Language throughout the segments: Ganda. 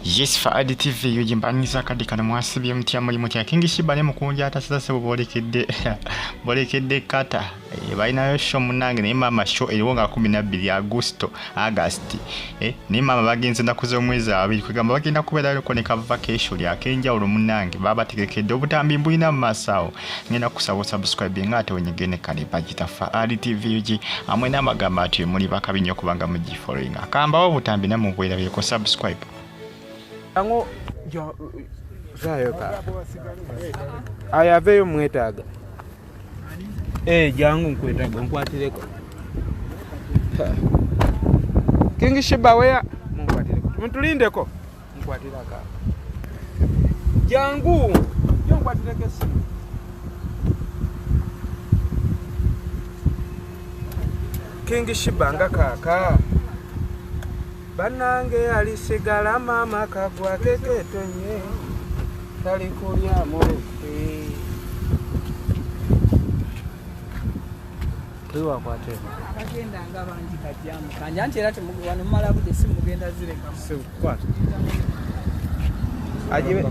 Yes, for ADTV yujimbaniza kadikana mwasibi mtia mulimu kya King Sheebah ne Mukunja Ataseera sebo bolekedde Qatar. Balinayo show munange ne mama show eriwonga 12 August. Ne mama bagenze nakuza omwezi 2 kwegamba bagenda kubeerayo koneka vacation lya kenja munange baba tegekedde obutambi mbulina masawo. Ngenda kusaba subscribe ngate wenyegene kale bagita for ADTV yuji amwe namagamba ati muli bakabinyo kubanga mugi following. Akamba obutambi namwe bwera ko subscribe. Ango jayo ka ayaveyo mwetaga jangu nkwetaga nkwatireko King Sheebah weya nkwatireko mutulindeko nkwatiraka jangu yo nkwatireko simu King Sheebah nga kaka banange alisigala mama kagwa keketonye tali kulya murufe tuwa kwate Bagenda nga banji kajjamu kanja nti era temugwana mumala budde simu mugenda zireka kwate ajibe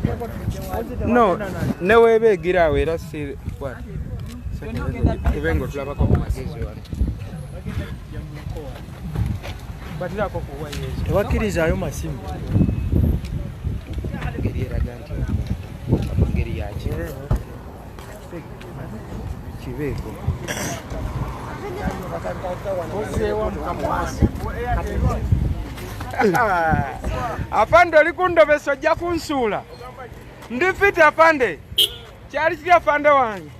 no newebe gira era si kwate tubengo tulabako mu magezi wano batira ko kuwa yesu tebakiriza ayo masimu ngeri eraga nti ngeri yaki kibeko apande oli kundobeso ojja kunsuula ndi fiti apande kyali kiri apande wange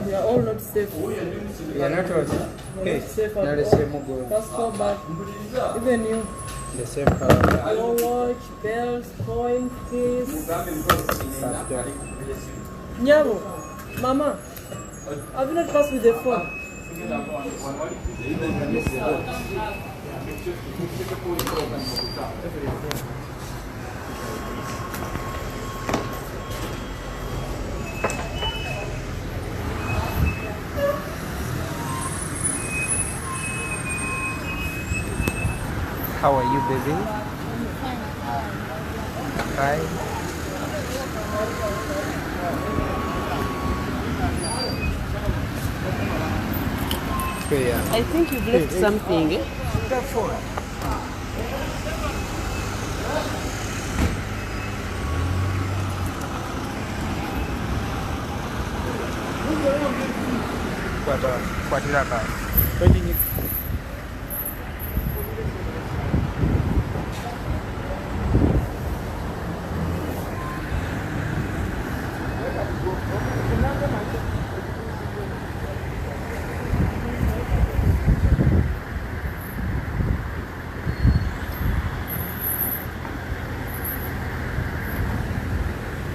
We are all not safe. We are not all Hey, safe not the same go. passport bag, even you. The same color. Your watch, belts, coins, keys. Nyabo, Mama, have you not passed with the phone? How are you, baby? Hi. I think you've left something. Eh? The phone. Kwatira ka.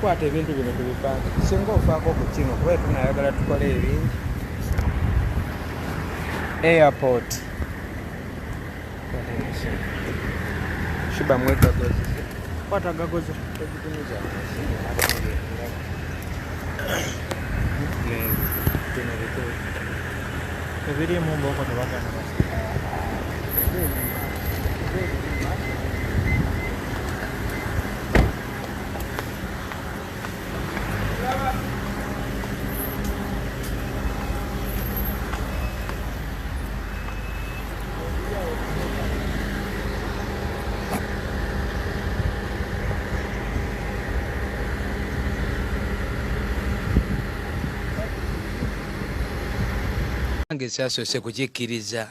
Kwate ebintu bino tubipanga singa ofaako ku kino kuba tunayagala tukole ebingi airport Sheebah mwekagozi kwatagagoza ebiri mu mboko tebagana nge sasose kukikkiriza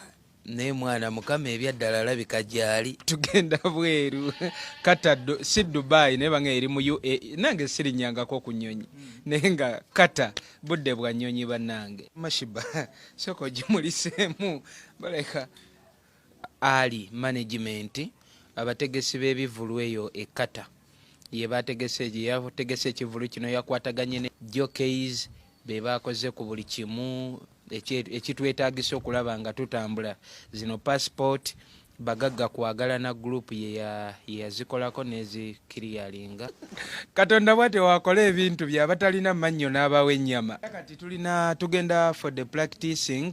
naye mwana mukama ebyaddala alabika gyali tugenda bweru kata si Dubai naye banga eri mu UAE nange sirinyangako ku nnyonyi naye nga kata budde bwa nnyonyi bannange mashiba soko gimuliseemu baleka ali management abategesi b'ebivulu eyo ekata ye bategese ekivulu kino yakwataganye ne jockeys be bakoze ku buli kimu ekitwetaagisa okulaba nga tutambula zino passport bagagga kwagala na group yazikolako nezikiriyalinga katonda bwate wakola ebintu byabatalina mannyo n'abawa ennyama kati tugenda for the practicing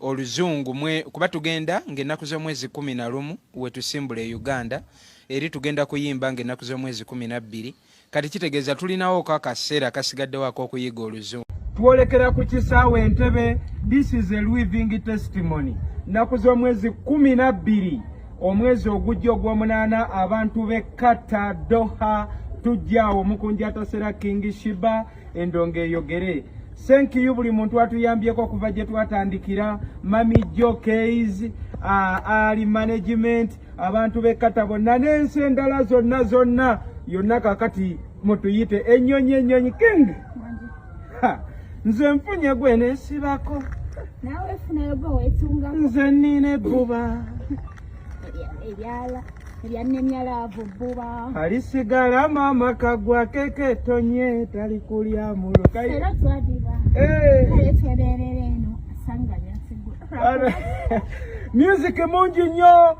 oluzungu kuba tugenda ng'ennaku z'omwezi 11 wetusimbula e Uganda eri tugenda kuyimba ng'ennaku z'omwezi 12 kati kitegeeza tulinawo akaseera kasigaddewo ak'okuyiga oluzungu twolekera ku kisaawe Entebbe. This is a living testimony. Nnaku z'omwezi 12 omwezi ogujja ogw'omunaana abantu b'ekata Doha tujjaawo Mukunja Ataseera King Sheebah endongo eyogere. Thank you buli muntu atuyambyeko okuva gye twatandikira Mami Jockeys ali management abantu b'ekata bonna n'ensi endala zonna yonna kakati mutuyite ennyonyi King. Nze mfunye gwe neesibako nawe funayo gwe weetunga nze nina ebbuba ebyannemyalaavu bbuba alisigala maama kagwa keketonye tali kulya muluka era twadiba kale twebeerera eno asanga byasigula music mungi nnyo.